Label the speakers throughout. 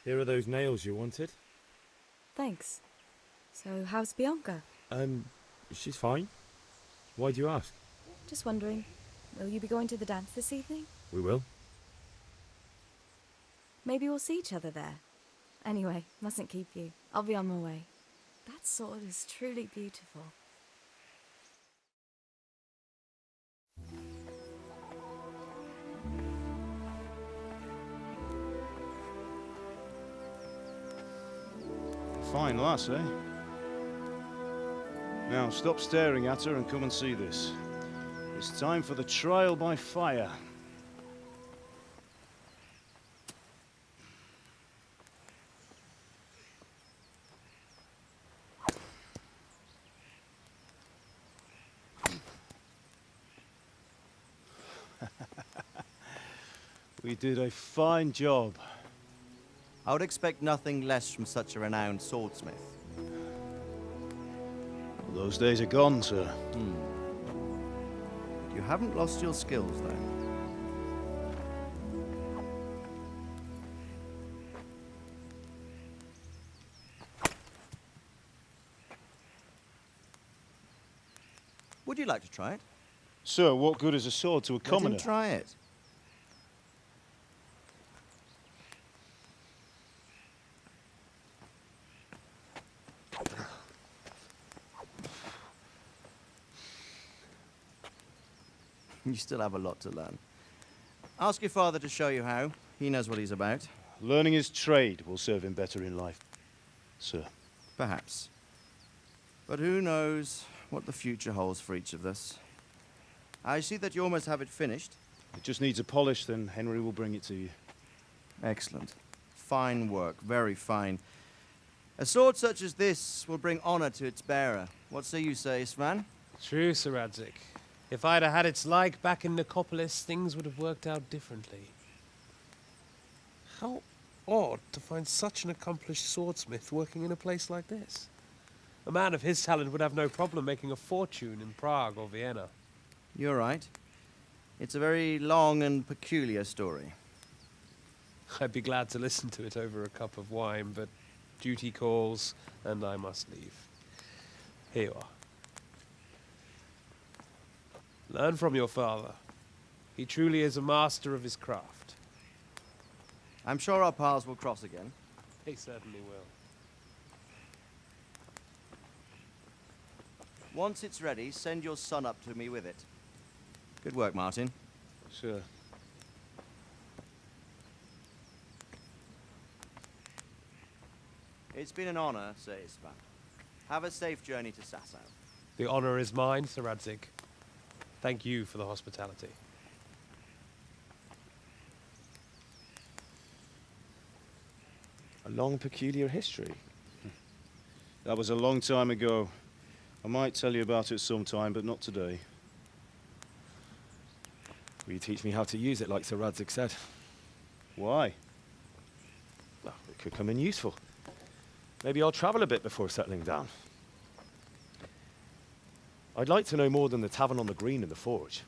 Speaker 1: Here are those nails you wanted.
Speaker 2: Thanks. So, how's Bianca?
Speaker 1: She's fine. Why do you ask?
Speaker 2: Just wondering, will you be going to the dance this evening?
Speaker 1: We will.
Speaker 2: Maybe we'll see each other there. Anyway, mustn't keep you. I'll be on my way. That sword is truly beautiful.
Speaker 3: Fine lass, eh? Now, stop staring at her and come and see this. It's time for the trial by fire. We did a fine job.
Speaker 4: I would expect nothing less from such a renowned swordsmith.
Speaker 3: Well, those days are gone, sir.
Speaker 4: You haven't lost your skills, though. Would you like to try it?
Speaker 3: Sir, what good is a sword to a commoner?
Speaker 4: Let him try it. You still have a lot to learn. Ask your father to show you how. He knows what he's about.
Speaker 3: Learning his trade will serve him better in life, sir.
Speaker 4: Perhaps. But who knows what the future holds for each of us. I see that you almost have it finished.
Speaker 3: It just needs a polish, then Henry will bring it to you.
Speaker 4: Excellent. Fine work, very fine. A sword such as this will bring honor to its bearer. What say you, Svan?
Speaker 5: True, Sir Radzig. If I'd have had its like back in Nicopolis, things would have worked out differently. How odd to find such an accomplished swordsmith working in a place like this. A man of his talent would have no problem making a fortune in Prague or Vienna.
Speaker 4: You're right. It's a very long and peculiar story.
Speaker 5: I'd be glad to listen to it over a cup of wine, but duty calls, and I must leave. Here you are. Learn from your father. He truly is a master of his craft.
Speaker 4: I'm sure our paths will cross again.
Speaker 5: He certainly will.
Speaker 4: Once it's ready, send your son up to me with it. Good work, Martin.
Speaker 3: Sir.
Speaker 4: It's been an honor, Sir Isvan. Have a safe journey to Sasau.
Speaker 5: The honor is mine, Sir Radzig. Thank you for the hospitality.
Speaker 1: A long, peculiar history.
Speaker 3: That was a long time ago. I might tell you about it sometime, but not today.
Speaker 1: Will you teach me how to use it, like Sir Radzig said?
Speaker 3: Why?
Speaker 1: Well, it could come in useful. Maybe I'll travel a bit before settling down. I'd like to know more than the tavern on the green and the forge.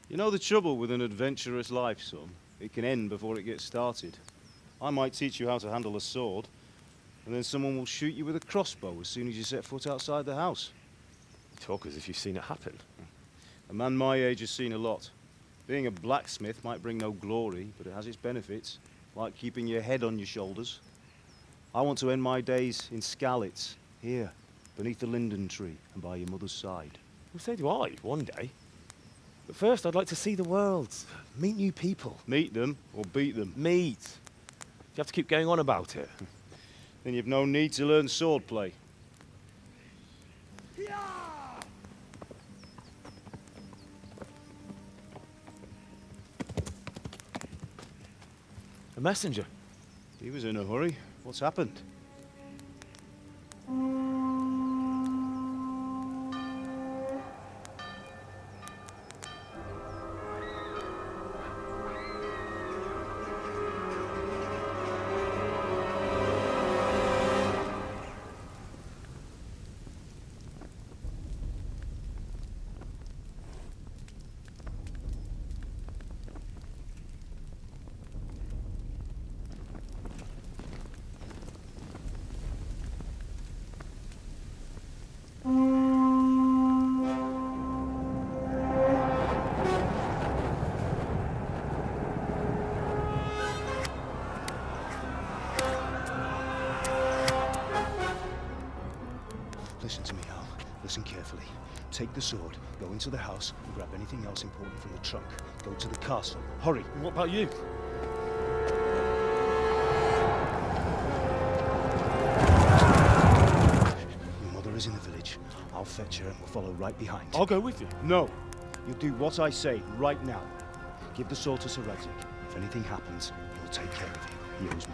Speaker 3: You know the trouble with an adventurous life, son? It can end before it gets started. I might teach you how to handle a sword, and then someone will shoot you with a crossbow as soon as you set foot outside the house.
Speaker 1: You talk as if you've seen it happen.
Speaker 3: A man my age has seen a lot. Being a blacksmith might bring no glory, but it has its benefits, like keeping your head on your shoulders. I want to end my days in Skalitz, here, beneath the linden tree and by your mother's side.
Speaker 1: Well, so do I, one day. But first, I'd like to see the world, meet new people.
Speaker 3: Meet them or beat them.
Speaker 1: Meet. You have to keep going on about it.
Speaker 3: Then you've no need to learn swordplay.
Speaker 1: A messenger.
Speaker 3: He was in a hurry. What's happened? carefully. Take the sword, go into the house, and grab anything else important from the trunk. Go to the castle. Hurry!
Speaker 1: What about you?
Speaker 3: Your mother is in the village. I'll fetch her and we'll follow right behind.
Speaker 1: I'll go with you.
Speaker 3: No! You'll do what I say right now. Give the sword to Sir Radzig. If anything happens, he'll take care of you. He owes me.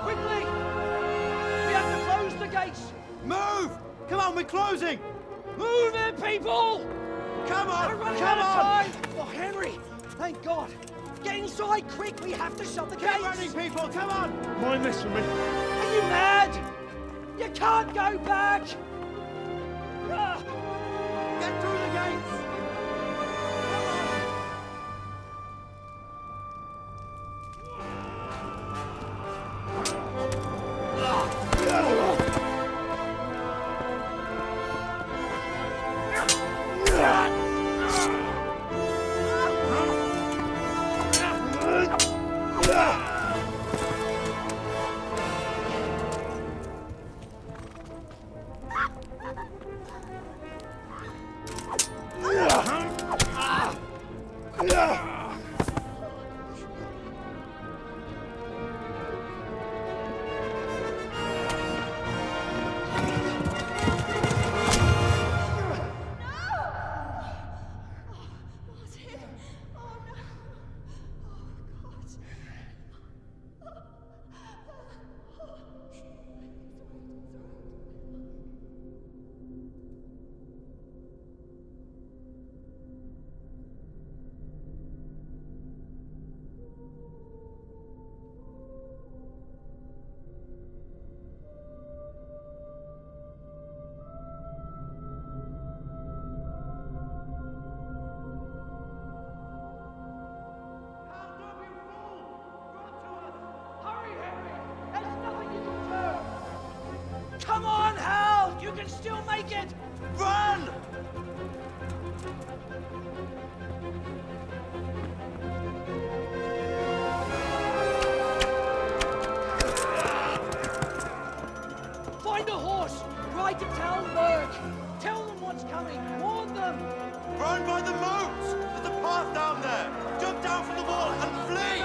Speaker 6: Quickly! We have to close the gates!
Speaker 4: Move! Come on, we're closing!
Speaker 6: Move it, people!
Speaker 4: Come on!
Speaker 6: We're running
Speaker 4: Come
Speaker 6: out of
Speaker 4: on!
Speaker 6: time! Oh, Henry! Thank God! Get inside, quick! We have to shut the
Speaker 4: Keep
Speaker 6: gates!
Speaker 4: running, people! Come on!
Speaker 1: Mind this for me.
Speaker 6: Are you mad? You can't go back! Ah,
Speaker 4: Get through the gates!
Speaker 6: hurry, Henry! There's nothing you can do! Come on, Hal! You can still make it!
Speaker 4: Run!
Speaker 6: Find a horse! Ride to town, Lurk! Tell them what's coming! Warn them!
Speaker 4: Run by the moat! There's a path down there! Jump down from the wall and flee!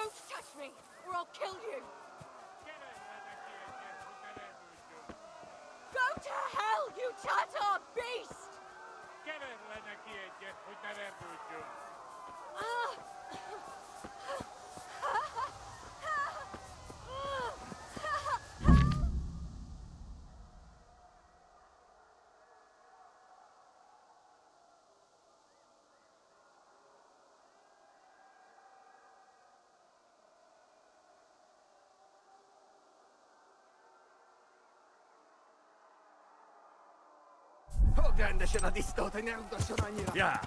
Speaker 2: Don't touch me, or I'll kill you! Go to hell, you Tatar beast!
Speaker 1: Yeah.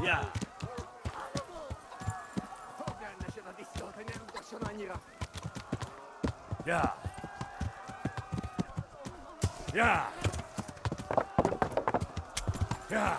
Speaker 1: Yeah. Yeah. Yeah. Yeah.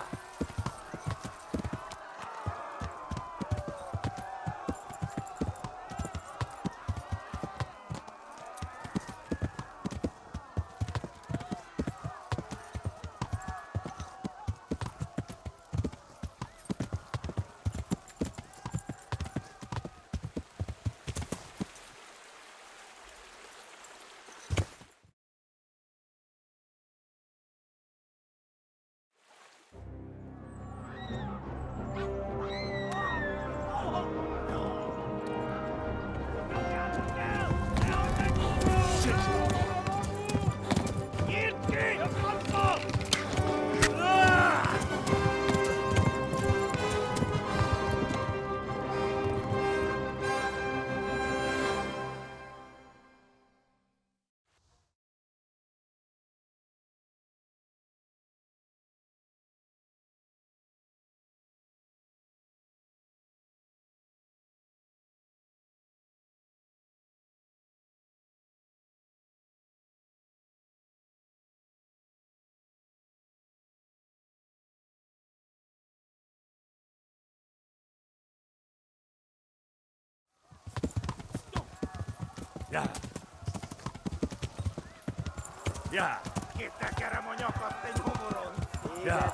Speaker 1: Yeah. Yeah. Yeah.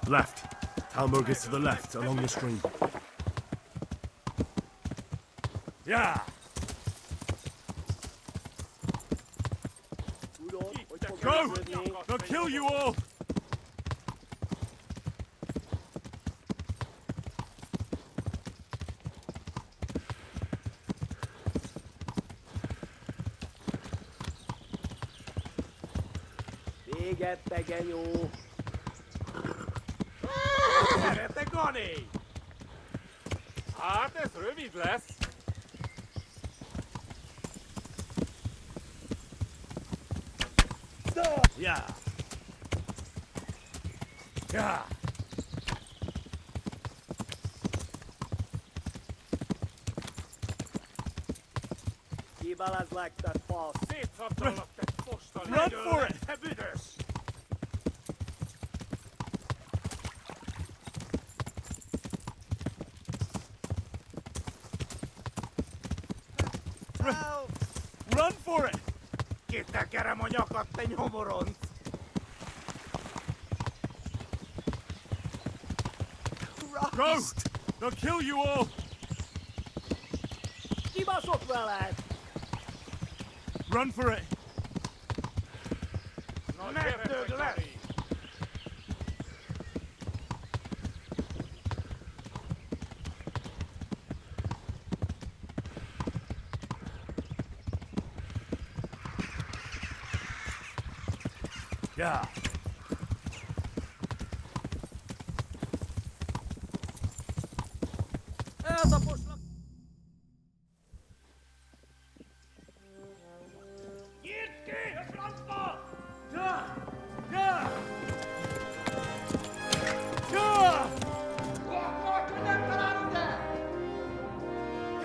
Speaker 7: Left. Talmog is to the left, along the stream.
Speaker 1: Yeah.
Speaker 7: Go! They'll kill you all!
Speaker 5: Hát ez rövid lesz.
Speaker 1: Yeah. Yeah.
Speaker 5: Szétszabdalak, te fosta!
Speaker 7: Run for it!
Speaker 5: Te büdös!
Speaker 7: Run for it!
Speaker 5: Kitekerem a nyakat, te nyomoronc!
Speaker 7: Go! They'll kill you all!
Speaker 6: Kibaszott veled!
Speaker 7: Run for it!
Speaker 5: Megdög lesz!
Speaker 1: Yeah.
Speaker 6: Eltaposlak! Nyírt ki! A francba!
Speaker 1: Yeah. Yeah. Yeah.
Speaker 6: Akkor, hogy nem találunk el!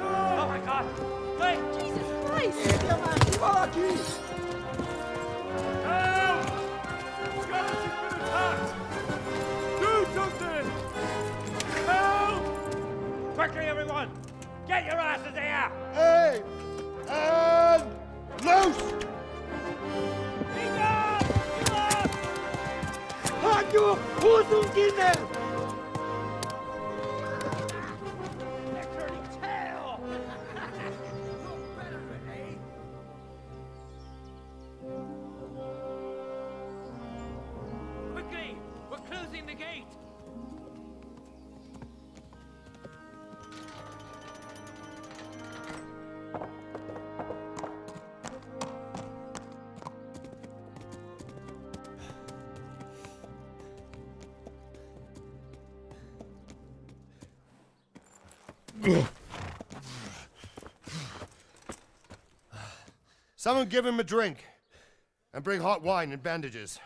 Speaker 1: Oh my God. Wait.
Speaker 2: Jesus Christ!
Speaker 6: Írja már ki valaki! infantry, everyone! Get your asses here!
Speaker 7: Hey! And loose!
Speaker 6: Be gone! You up!
Speaker 7: Halt your Hosenkinder!
Speaker 6: They're turning tail! Better, eh? Quickly! We're closing the gate!
Speaker 7: Someone give him a drink. And bring hot wine and bandages.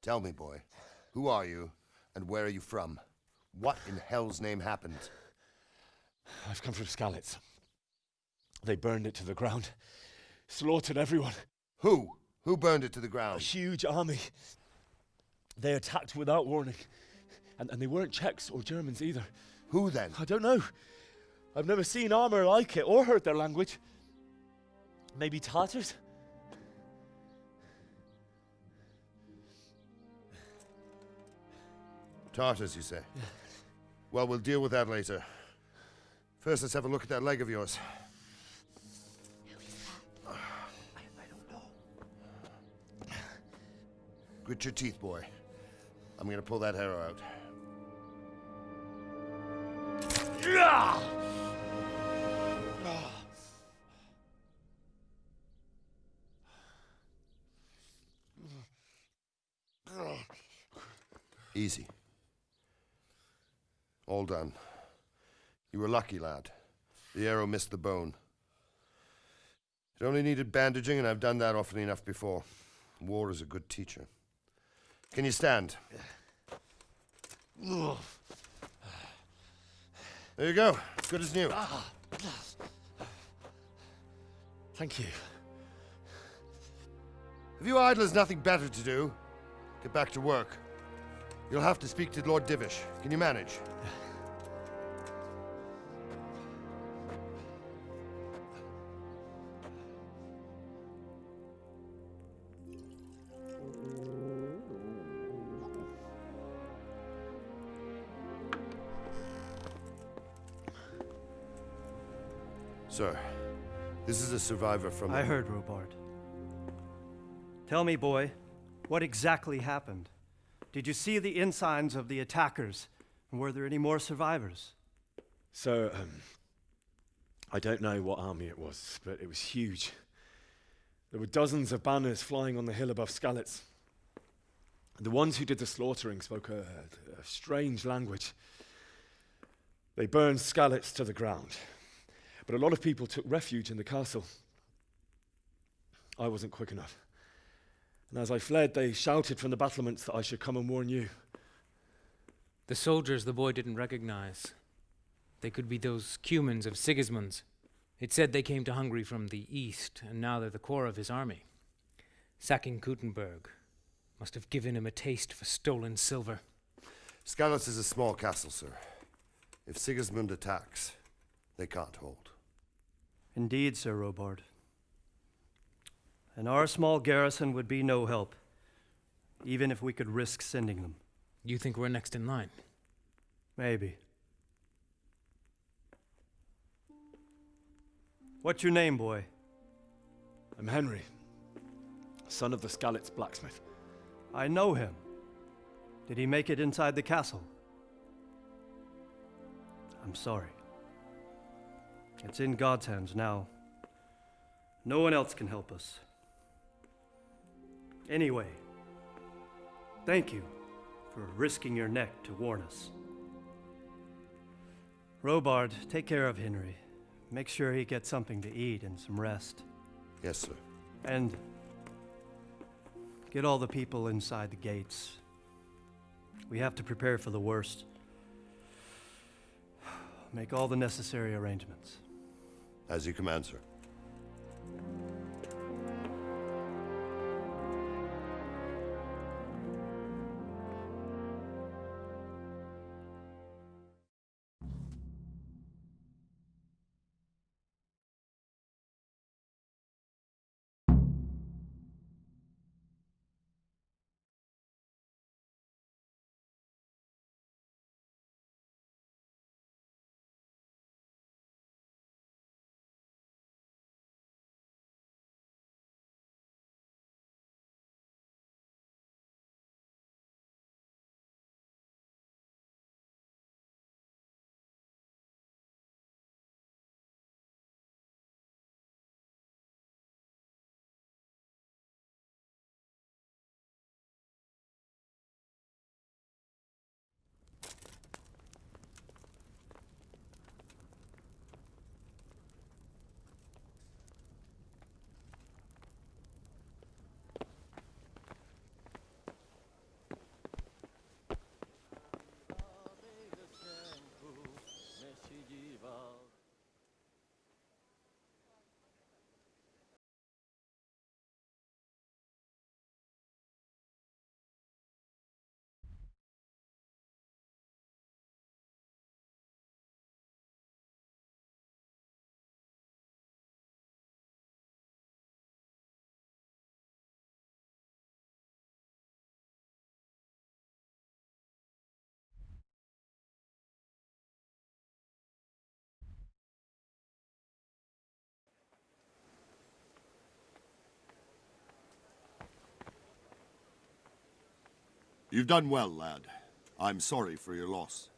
Speaker 7: Tell me, boy, who are you and where are you from? What in hell's name happened?
Speaker 1: I've come from Skalitz. They burned it to the ground. Slaughtered everyone.
Speaker 7: Who? Who burned it to the
Speaker 1: A
Speaker 7: ground?
Speaker 1: huge army. They attacked without warning. And they weren't Czechs or Germans either.
Speaker 7: Who then?
Speaker 1: I don't know. I've never seen armor like it or heard their language. Maybe Tatars?
Speaker 7: Tartars, you say? Well, we'll deal with that later. First, let's have a look at that leg of yours.
Speaker 2: Who is that?
Speaker 7: I don't know. Grit your teeth, boy. I'm gonna pull that arrow out. Easy. All done. You were lucky, lad. The arrow missed the bone. It only needed bandaging, and I've done that often enough before. War is a good teacher. Can you stand? There you go. Good as new.
Speaker 1: Thank you.
Speaker 7: If you idlers nothing better to do, get back to work. You'll have to speak to Lord Divish. Can you manage? Sir, this is a survivor from...
Speaker 8: I heard, Robard. Tell me, boy, what exactly happened? Did you see the ensigns of the attackers? And were there any more survivors?
Speaker 1: So, I don't know what army it was, but it was huge. There were dozens of banners flying on the hill above Skalitz. The ones who did the slaughtering spoke a strange language. They burned Skalitz to the ground, but a lot of people took refuge in the castle. I wasn't quick enough. And as I fled, they shouted from the battlements that I should come and warn you.
Speaker 9: The soldiers the boy didn't recognize. They could be those Cumans of Sigismund's. It said they came to Hungary from the east, and now they're the core of his army. Sacking Kuttenberg must have given him a taste for stolen silver.
Speaker 7: Skalitz is a small castle, sir. If Sigismund attacks, they can't hold.
Speaker 8: Indeed, Sir Robard. And our small garrison would be no help, even if we could risk sending them.
Speaker 9: You think we're next in line?
Speaker 8: Maybe. What's your name, boy?
Speaker 1: I'm Henry, son of the Skalitz blacksmith.
Speaker 8: I know him. Did he make it inside the castle? I'm sorry. It's in God's hands now. No one else can help us. Anyway, thank you for risking your neck to warn us. Robard, take care of Henry. Make sure he gets something to eat and some rest.
Speaker 7: Yes, sir.
Speaker 8: And get all the people inside the gates. We have to prepare for the worst. Make all the necessary arrangements.
Speaker 7: As you command, sir.
Speaker 10: You've done well, lad. I'm sorry for your loss.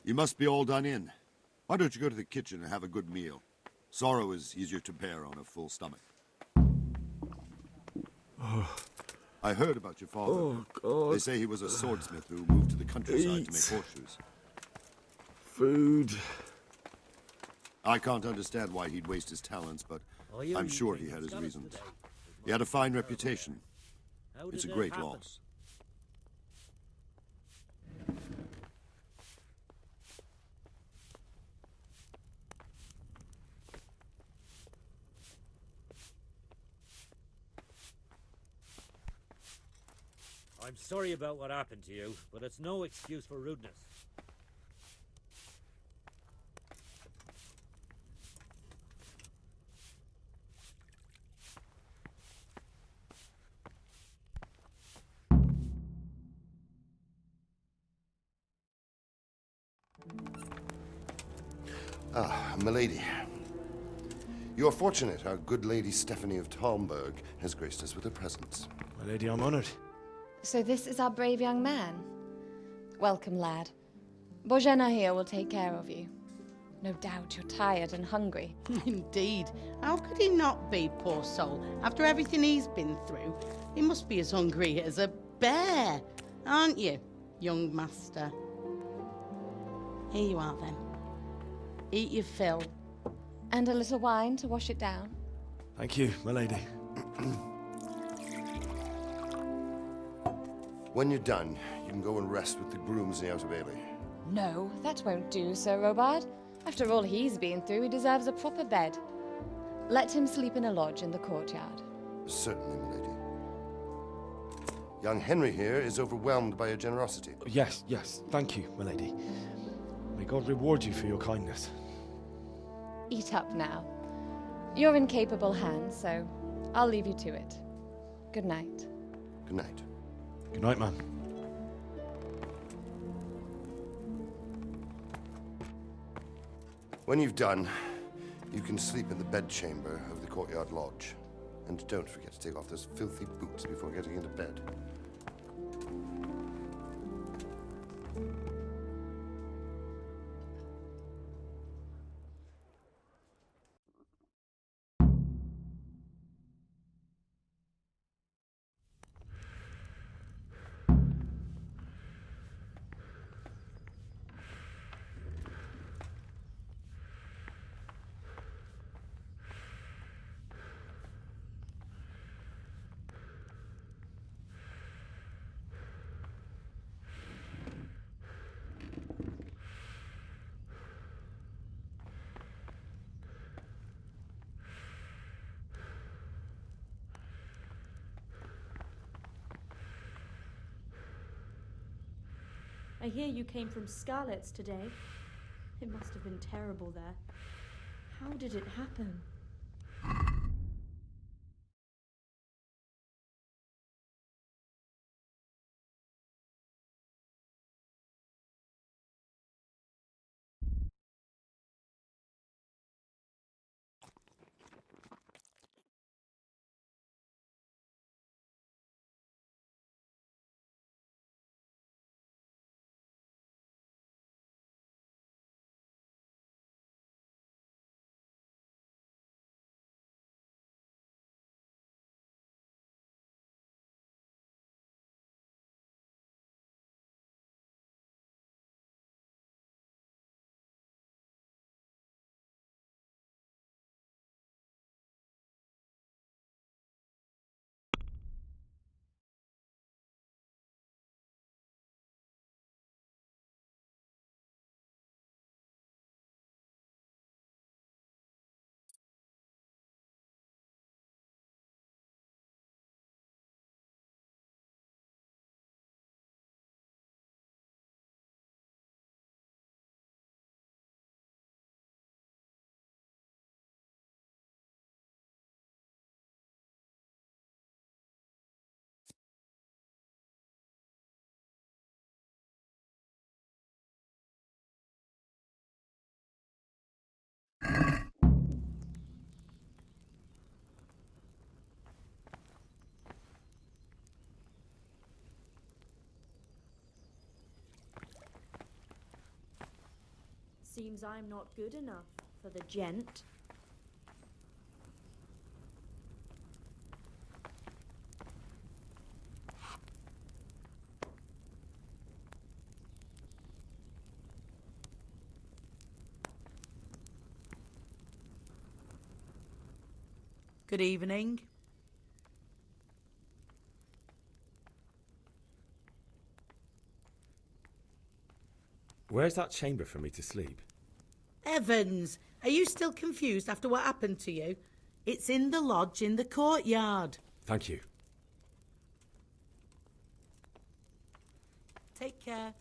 Speaker 10: You must be all done in. Why don't you go to the kitchen and have a good meal? Sorrow is easier to bear on a full stomach. I heard about your father.
Speaker 1: Oh, God.
Speaker 10: They say he was a swordsmith who moved to the countryside to make horseshoes.
Speaker 1: Food.
Speaker 10: I can't understand why he'd waste his talents, but I'm sure he had his reasons. He had a fine reputation. It's a great loss.
Speaker 11: I'm sorry about what happened to you, but it's no excuse for rudeness.
Speaker 7: Ah, milady. You are fortunate our good lady Stephanie of Talmberg has graced us with her presence.
Speaker 1: My lady, I'm honored.
Speaker 12: So this is our brave young man. Welcome, lad. Bozhena here will take care of you. No doubt you're tired and hungry.
Speaker 13: Indeed. How could he not be, poor soul? After everything he's been through, he must be as hungry as a bear, aren't you, young master? Here you are, then. Eat your fill.
Speaker 12: And a little wine to wash it down.
Speaker 1: Thank you, my lady.
Speaker 7: When you're done, you can go and rest with the grooms in the Outer Bailey.
Speaker 12: No, that won't do, Sir Robard. After all he's been through, he deserves a proper bed. Let him sleep in a lodge in the courtyard.
Speaker 7: Certainly, milady. Young Henry here is overwhelmed by your generosity.
Speaker 1: Yes, yes. Thank you, my lady. May God reward you for your kindness.
Speaker 12: Eat up now. You're in capable hands, so I'll leave you to it. Good night.
Speaker 7: Good night.
Speaker 1: Good night, ma'am.
Speaker 7: When you've done, you can sleep in the bedchamber of the courtyard lodge. And don't forget to take off those filthy boots before getting into bed.
Speaker 14: I hear you came from Skalitz today. It must have been terrible there. How did it happen? Seems I'm not good enough for the gent.
Speaker 15: Good evening.
Speaker 16: Where's that chamber for me to sleep?
Speaker 15: Evans, are you still confused after what happened to you? It's in the lodge in the courtyard.
Speaker 16: Thank you.
Speaker 15: Take care.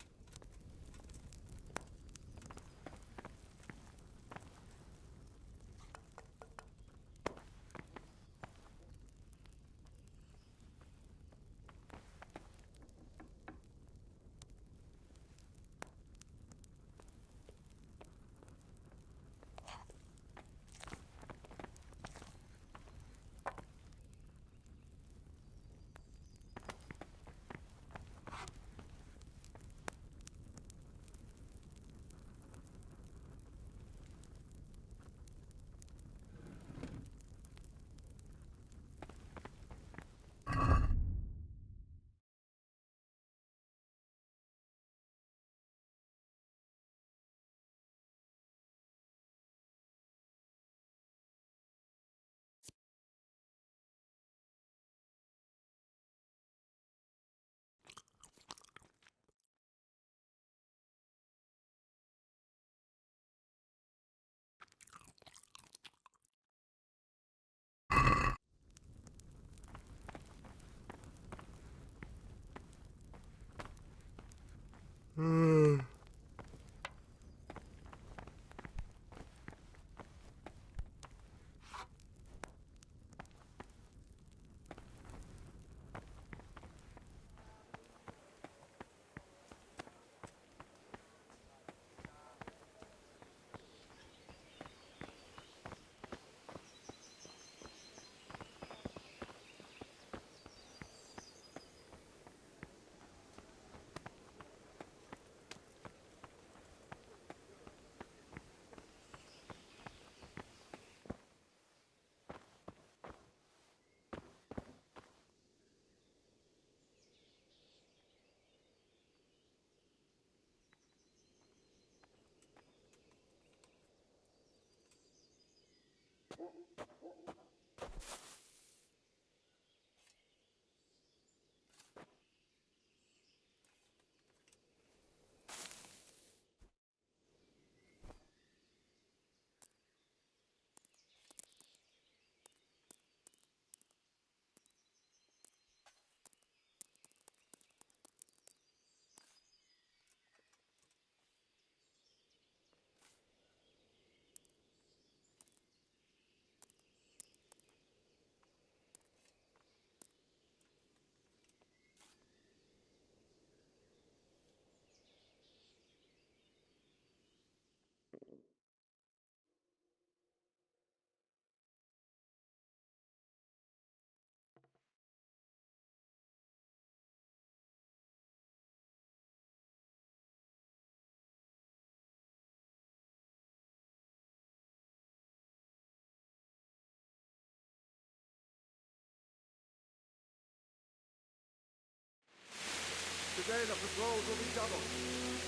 Speaker 17: Today the patrols will be doubled.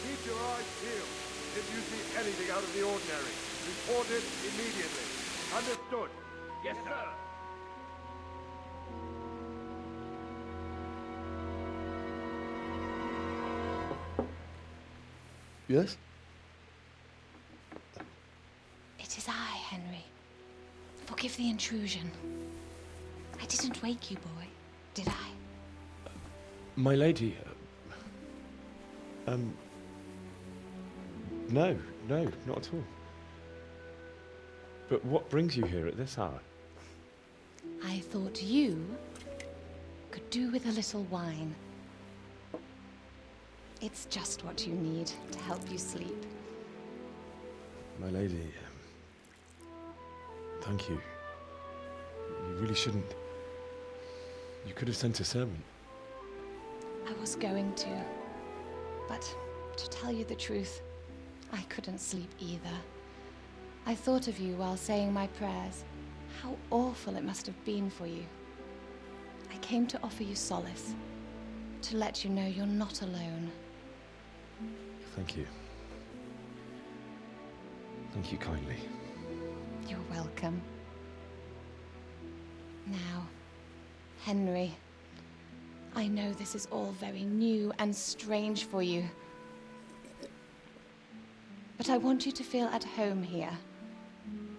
Speaker 17: Keep your eyes peeled. If you see anything out of the ordinary, report it immediately. Understood?
Speaker 6: Yes, sir.
Speaker 1: Yes?
Speaker 12: It is I, Henry. Forgive the intrusion. I didn't wake you, boy, did I?
Speaker 1: My lady, no, not at all. But what brings you here at this hour?
Speaker 12: I thought you could do with a little wine. It's just what you need to help you sleep.
Speaker 1: My lady, thank you. You really shouldn't. You could have sent a servant.
Speaker 12: I was going to, but to tell you the truth, I couldn't sleep either. I thought of you while saying my prayers. How awful it must have been for you. I came to offer you solace, to let you know you're not alone.
Speaker 1: Thank you. Thank you kindly.
Speaker 12: You're welcome. Now, Henry, I know this is all very new and strange for you, but I want you to feel at home here.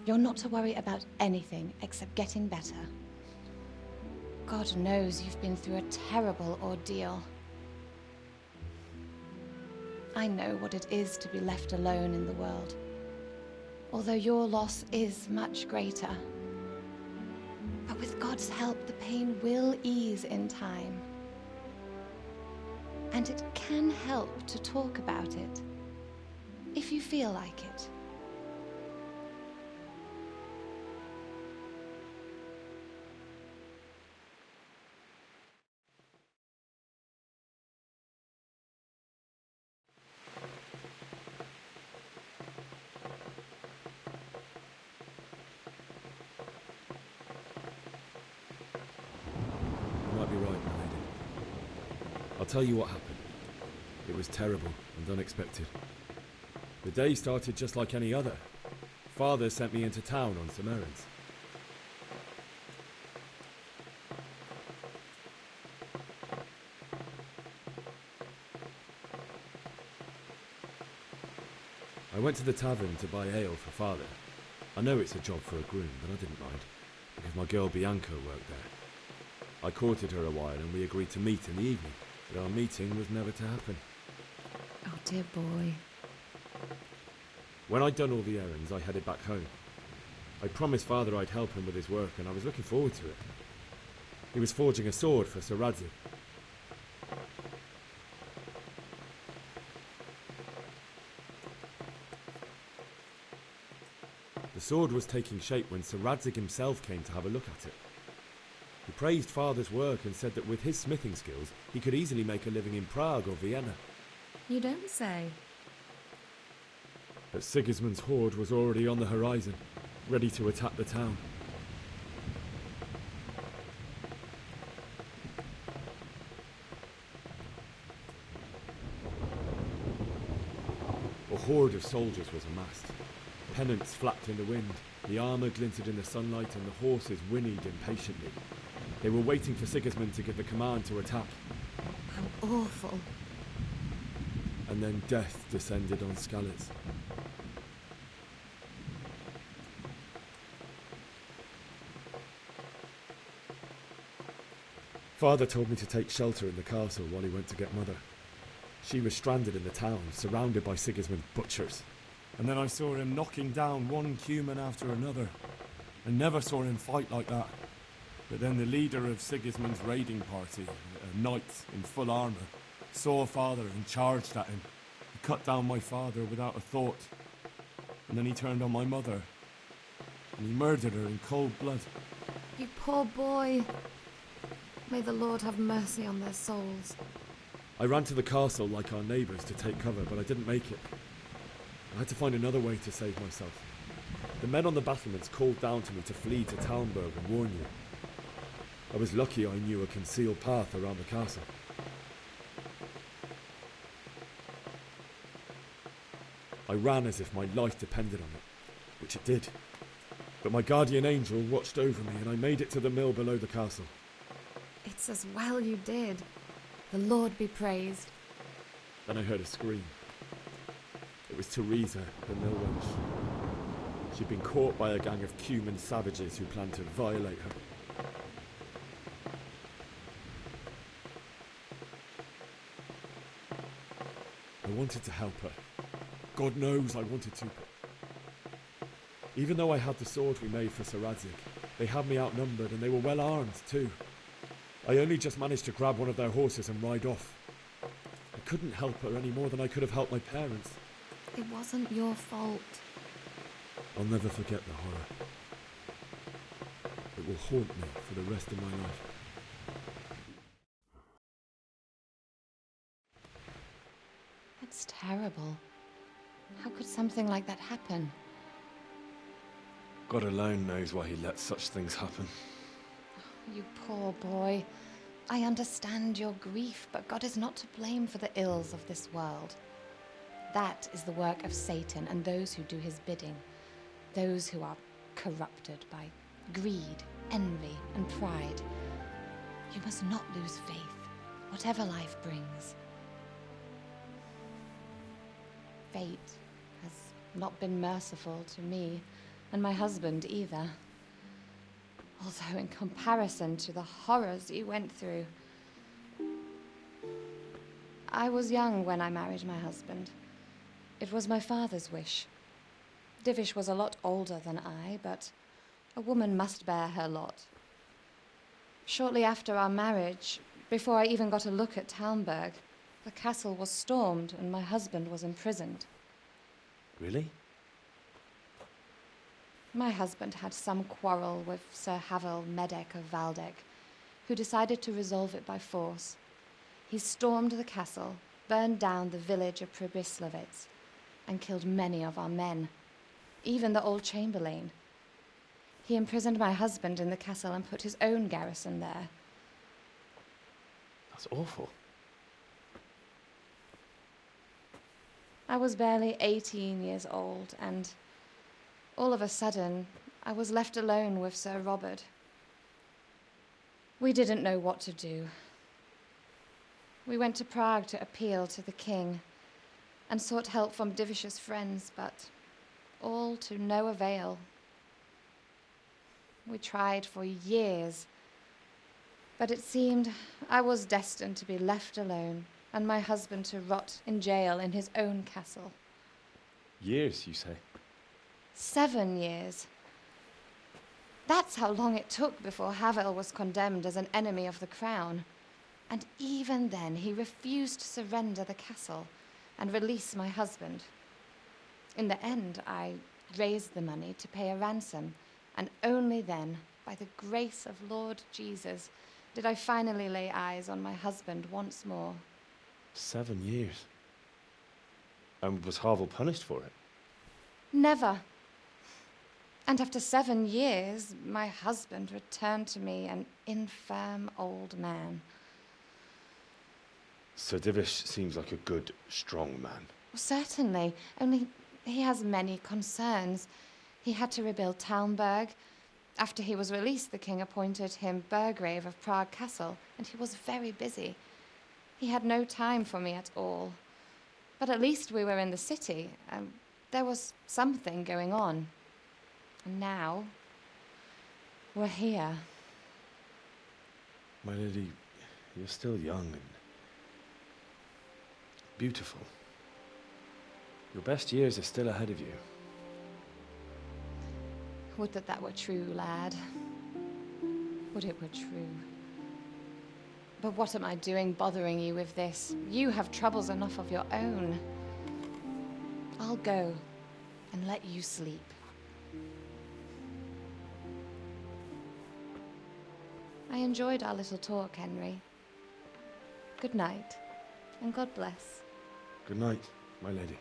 Speaker 12: You're not to worry about anything except getting better. God knows you've been through a terrible ordeal. I know what it is to be left alone in the world, although your loss is much greater. But with God's help, the pain will ease in time. And it can help to talk about it, if you feel like it.
Speaker 16: I'll tell you what happened. It was terrible and unexpected. The day started just like any other. Father sent me into town on some errands. I went to the tavern to buy ale for Father. I know it's a job for a groom, but I didn't mind, because my girl Bianca worked there. I courted her a while and we agreed to meet in the evening. But our meeting was never to happen.
Speaker 2: Oh, dear boy.
Speaker 16: When I'd done all the errands, I headed back home. I promised Father I'd help him with his work, and I was looking forward to it. He was forging a sword for Sir Radzig. The sword was taking shape when Sir Radzig himself came to have a look at it. He praised Father's work and said that with his smithing skills, he could easily make a living in Prague or Vienna.
Speaker 2: You don't say.
Speaker 16: But Sigismund's horde was already on the horizon, ready to attack the town. A horde of soldiers was amassed. Pennants flapped in the wind, the armour glinted in the sunlight, and the horses whinnied impatiently. They were waiting for Sigismund to give the command to attack.
Speaker 2: How awful.
Speaker 16: And then death descended on Skalitz. Father told me to take shelter in the castle while he went to get Mother. She was stranded in the town, surrounded by Sigismund's butchers. And then I saw him knocking down one Cuman after another. I never saw him fight like that. But then the leader of Sigismund's raiding party, a knight in full armour, saw Father and charged at him. He cut down my father without a thought. And then he turned on my mother. And he murdered her in cold blood.
Speaker 2: You poor boy. May the Lord have mercy on their souls.
Speaker 16: I ran to the castle like our neighbours to take cover, but I didn't make it. I had to find another way to save myself. The men on the battlements called down to me to flee to Talmberg and warn you. I was lucky I knew a concealed path around the castle. I ran as if my life depended on it, which it did. But my guardian angel watched over me and I made it to the mill below the castle.
Speaker 2: It's as well you did. The Lord be praised.
Speaker 16: Then I heard a scream. It was Teresa, the mill wench. She'd been caught by a gang of Cuman savages who planned to violate her. I wanted to help her. God knows I wanted to. Even though I had the sword we made for Sir Radzig, they had me outnumbered and they were well armed too. I only just managed to grab one of their horses and ride off. I couldn't help her any more than I could have helped my parents.
Speaker 2: It wasn't your fault.
Speaker 16: I'll never forget the horror. It will haunt me for the rest of my life.
Speaker 12: That's terrible. How could something like that happen?
Speaker 1: God alone knows why he lets such things happen.
Speaker 12: You poor boy. I understand your grief, but God is not to blame for the ills of this world. That is the work of Satan and those who do his bidding. Those who are corrupted by greed, envy, and pride. You must not lose faith, whatever life brings. Fate has not been merciful to me, and my husband either. Although in comparison to the horrors you went through. I was young when I married my husband. It was my father's wish. Divish was a lot older than I, but a woman must bear her lot. Shortly after our marriage, before I even got a look at Talmberg, the castle was stormed and my husband was imprisoned.
Speaker 1: Really?
Speaker 12: My husband had some quarrel with Sir Havel Medek of Valdek, who decided to resolve it by force. He stormed the castle, burned down the village of Pribyslavitz, and killed many of our men, even the old chamberlain. He imprisoned my husband in the castle and put his own garrison there.
Speaker 1: That's awful.
Speaker 12: I was barely 18 years old, and all of a sudden, I was left alone with Sir Robert. We didn't know what to do. We went to Prague to appeal to the king and sought help from Divish's friends, but all to no avail. We tried for years, but it seemed I was destined to be left alone and my husband to rot in jail in his own castle.
Speaker 1: Years, you say?
Speaker 12: 7 years. That's how long it took before Havel was condemned as an enemy of the crown. And even then, he refused to surrender the castle and release my husband. In the end, I raised the money to pay a ransom, and only then, by the grace of Lord Jesus, did I finally lay eyes on my husband once more.
Speaker 1: 7 years? And was Havel punished for it?
Speaker 12: Never. And after 7 years, my husband returned to me an infirm old man.
Speaker 1: Sir Divish seems like a good, strong man.
Speaker 12: Certainly, only he has many concerns. He had to rebuild Talmberg. After he was released, the king appointed him Burgrave of Prague Castle, and he was very busy. He had no time for me at all. But at least we were in the city, and there was something going on. And now, we're here.
Speaker 1: My lady, you're still young and beautiful. Your best years are still ahead of you.
Speaker 12: Would that that were true, lad. Would it were true. But what am I doing bothering you with this? You have troubles enough of your own. I'll go and let you sleep. I enjoyed our little talk, Henry. Good night, and God bless.
Speaker 1: Good night, my lady.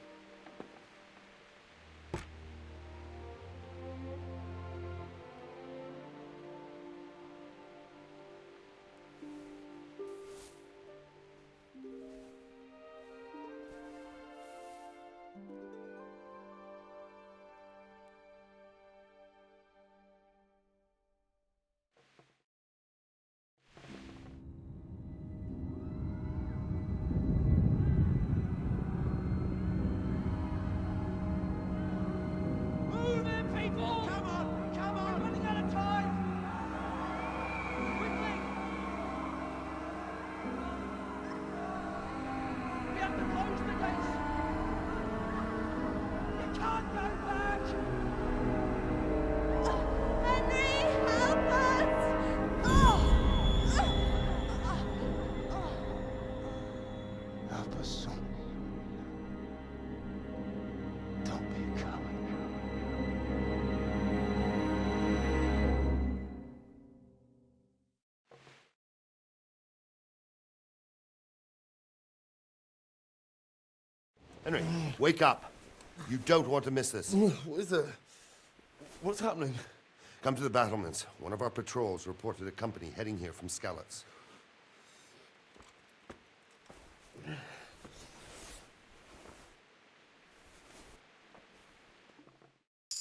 Speaker 7: Henry, wake up. You don't want to miss this.
Speaker 17: What is it? What's happening?
Speaker 7: Come to the battlements. One of our patrols reported a company heading here from Skalitz.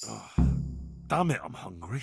Speaker 16: Oh, damn it, I'm hungry.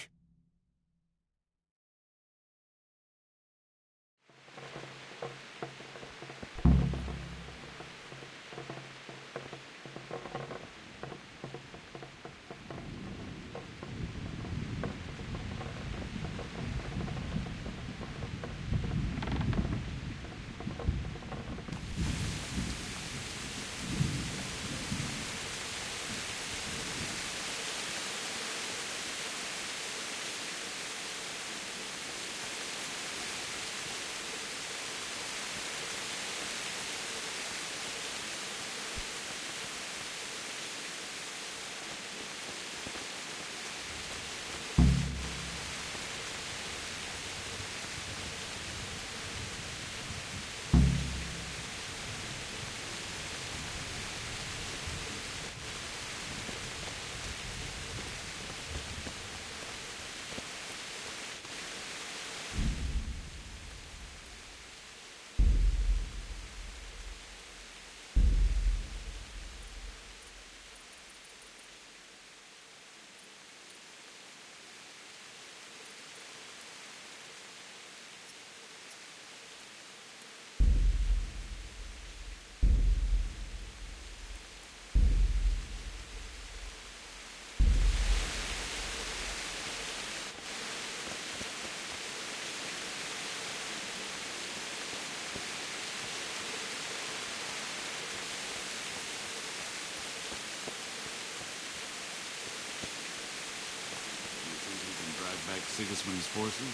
Speaker 18: Back Sigismund's forces?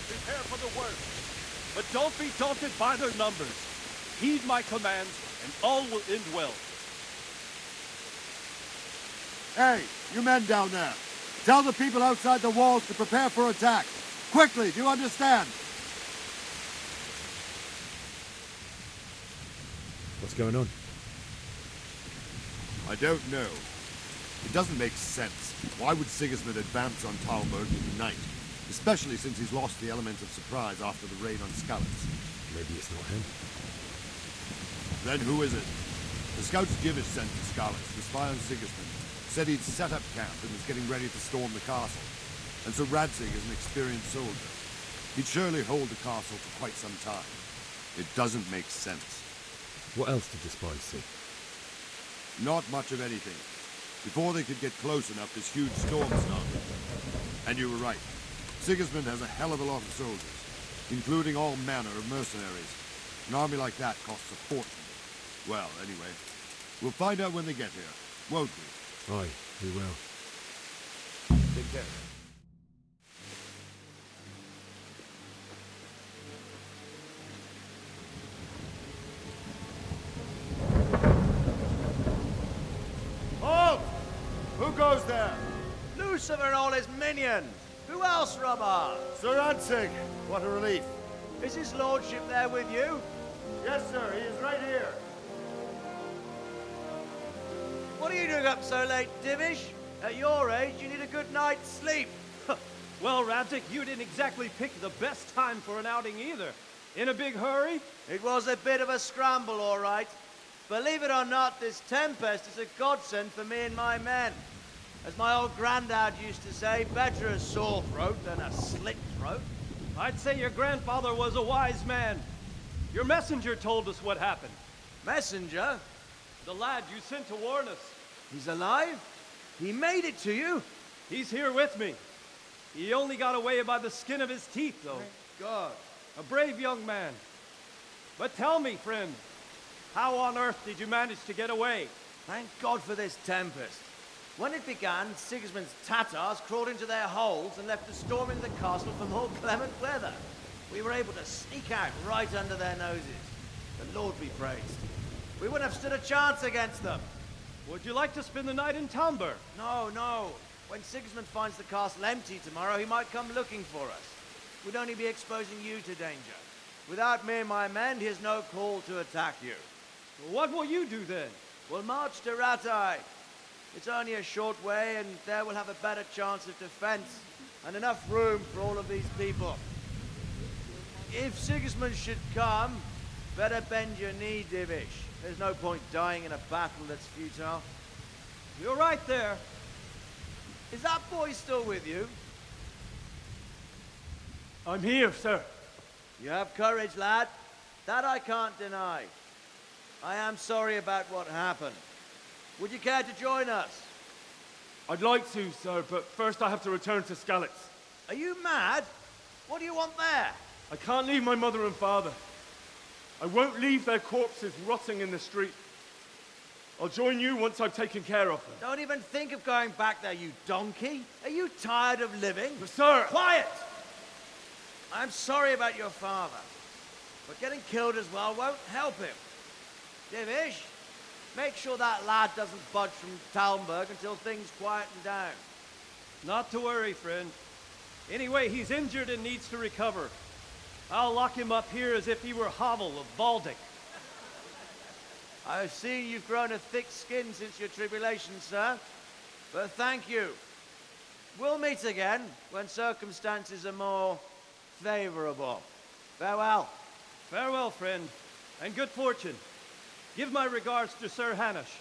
Speaker 17: Prepare for the worst. But don't be daunted by their numbers. Heed my commands, and all will end well.
Speaker 10: Hey, you men down there. Tell the people outside the walls to prepare for attack. Quickly, do you understand?
Speaker 16: What's going on?
Speaker 10: I don't know. It doesn't make sense. Why would Sigismund advance on Talmberg in the night? Especially since he's lost the element of surprise after the raid on Skalitz.
Speaker 16: Maybe it's not him.
Speaker 10: Then who is it? The scouts Givish sent to Skalitz to spy on Sigismund said he'd set up camp and was getting ready to storm the castle. And so Radzig is an experienced soldier. He'd surely hold the castle for quite some time. It doesn't make sense.
Speaker 16: What else did the spies see?
Speaker 10: Not much of anything. Before they could get close enough, this huge storm started. And you were right. Sigismund has a hell of a lot of soldiers, including all manner of mercenaries. An army like that costs a fortune. Well, anyway, we'll find out when they get here, won't we?
Speaker 16: Aye, we will.
Speaker 10: Take care.
Speaker 3: Halt! Who goes there? Lucifer and all his minions. Who else, Robert?
Speaker 10: Sir Radzig, what a relief.
Speaker 3: Is his lordship there with you?
Speaker 10: Yes, sir, he is right here.
Speaker 3: What are you doing up so late, Divish? At your age, you need a good night's sleep.
Speaker 17: Well, Radzig, you didn't exactly pick the best time for an outing either. In a big hurry?
Speaker 3: It was a bit of a scramble, all right. Believe it or not, this tempest is a godsend for me and my men. As my old granddad used to say, better a sore throat than a slit throat.
Speaker 17: I'd say your grandfather was a wise man. Your messenger told us what happened.
Speaker 3: Messenger?
Speaker 17: The lad you sent to warn us.
Speaker 3: He's alive? He made it to you?
Speaker 17: He's here with me. He only got away by the skin of his teeth, though.
Speaker 3: Thank God.
Speaker 17: A brave young man. But tell me, friend, how on earth did you manage to get away?
Speaker 3: Thank God for this tempest. When it began, Sigismund's Tatars crawled into their holes and left us storming the castle for more clement weather. We were able to sneak out right under their noses. The Lord be praised. We wouldn't have stood a chance against them.
Speaker 17: Would you like to spend the night in Talmberg?
Speaker 3: No, no. When Sigismund finds the castle empty tomorrow, he might come looking for us. We'd only be exposing you to danger.
Speaker 19: Without me and my men, he has no call to attack you.
Speaker 20: What will you do then?
Speaker 19: We'll march to Radzig. It's only a short way, and there we'll have a better chance of defense, and enough room for all of these people. If Sigismund should come, better bend your knee, Divish. There's no point dying in a battle that's futile.
Speaker 20: You're right there.
Speaker 19: Is that boy still with you?
Speaker 1: I'm here, sir.
Speaker 19: You have courage, lad. That I can't deny. I am sorry about what happened. Would you care to join us?
Speaker 1: I'd like to, sir, but first I have to return to Skalitz.
Speaker 19: Are you mad? What do you want there?
Speaker 1: I can't leave my mother and father. I won't leave their corpses rotting in the street. I'll join you once I've taken care of them.
Speaker 19: Don't even think of going back there, you donkey. Are you tired of living?
Speaker 1: But sir!
Speaker 19: Quiet! I'm sorry about your father, but getting killed as well won't help him. Divish, make sure that lad doesn't budge from Talmberg until things quieten down.
Speaker 20: Not to worry, friend. Anyway, he's injured and needs to recover. I'll lock him up here as if he were Havel of Baldic.
Speaker 19: I see you've grown a thick skin since your tribulation, sir. But thank you. We'll meet again when circumstances are more favorable. Farewell.
Speaker 20: Farewell, friend, and good fortune. Give my regards to Sir Hanush.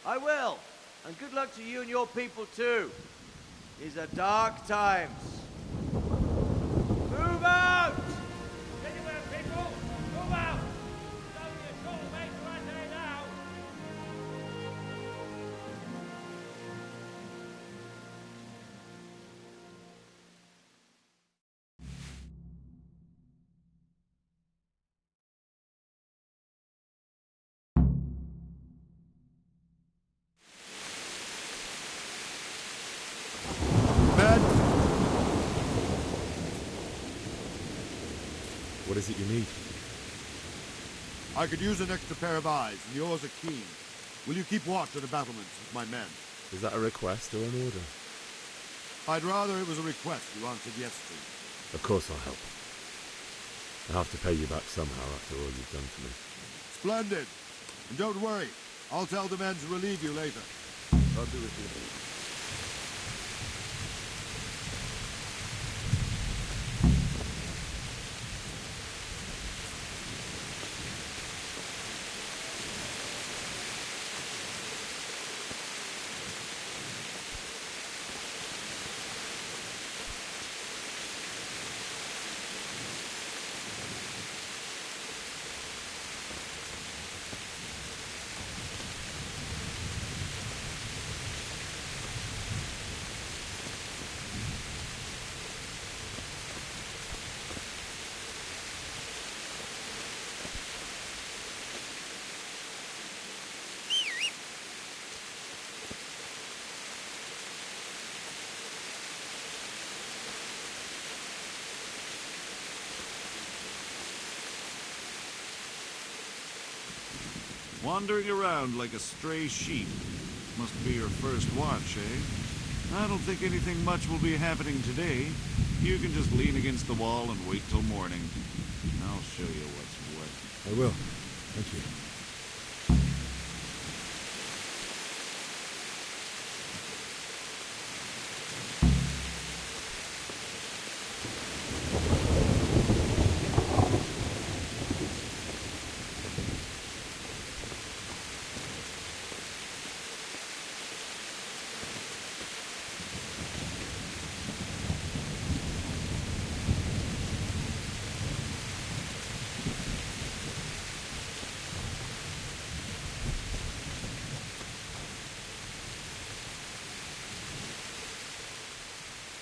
Speaker 19: I will. And good luck to you and your people, too. These are dark times. Move out!
Speaker 11: Anywhere, people! Move out! It's only a short way to Radzig now!
Speaker 16: What is it you need?
Speaker 10: I could use an extra pair of eyes, and yours are keen. Will you keep watch of the battlements with my men?
Speaker 16: Is that a request or an order?
Speaker 10: I'd rather it was a request you answered yes to.
Speaker 16: Of course I'll help. I'll have to pay you back somehow after all you've done for me.
Speaker 10: Splendid. And don't worry, I'll tell the men to relieve you later. I'll do it here.
Speaker 18: Wandering around like a stray sheep. Must be your first watch, eh? I don't think anything much will be happening today. You can just lean against the wall and wait till morning. I'll show you what's what.
Speaker 16: I will. Thank you.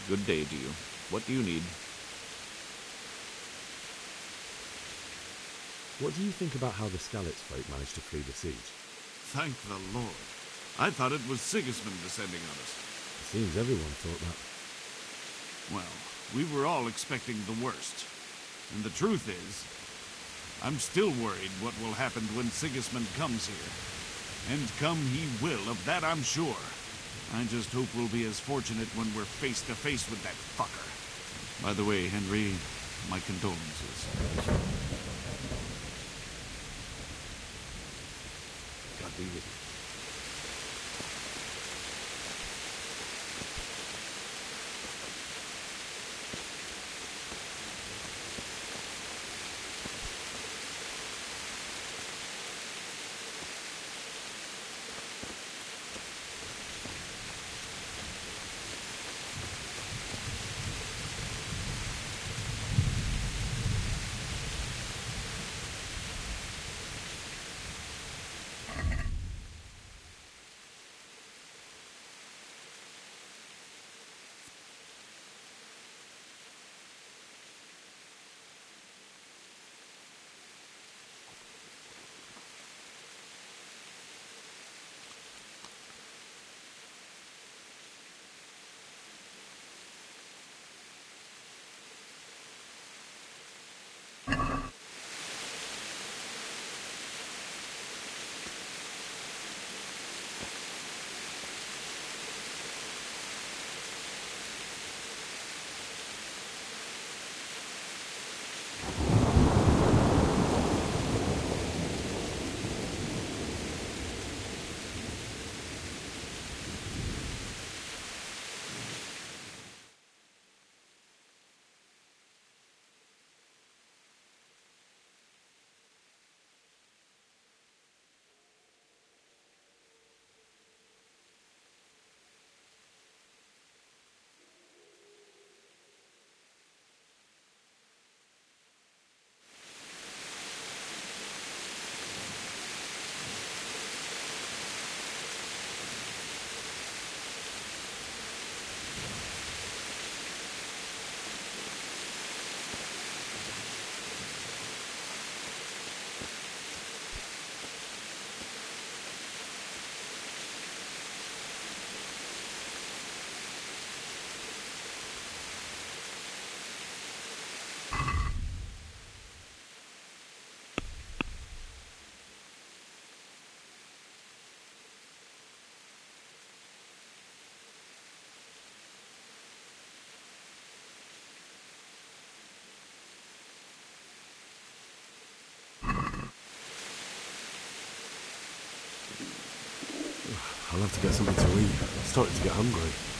Speaker 18: Good day to you. What do you need?
Speaker 16: What do you think about how the Skalitz folk managed to flee the siege?
Speaker 18: Thank the Lord. I thought it was Sigismund descending on us.
Speaker 16: It seems everyone thought that.
Speaker 18: Well, we were all expecting the worst. And the truth is, I'm still worried what will happen when Sigismund comes here. And come he will, of that I'm sure. I just hope we'll be as fortunate when we're face to face with that fucker. By the way, Henry, my condolences.
Speaker 5: be with you.
Speaker 16: I'll have to get something to eat. I'm starting to get hungry.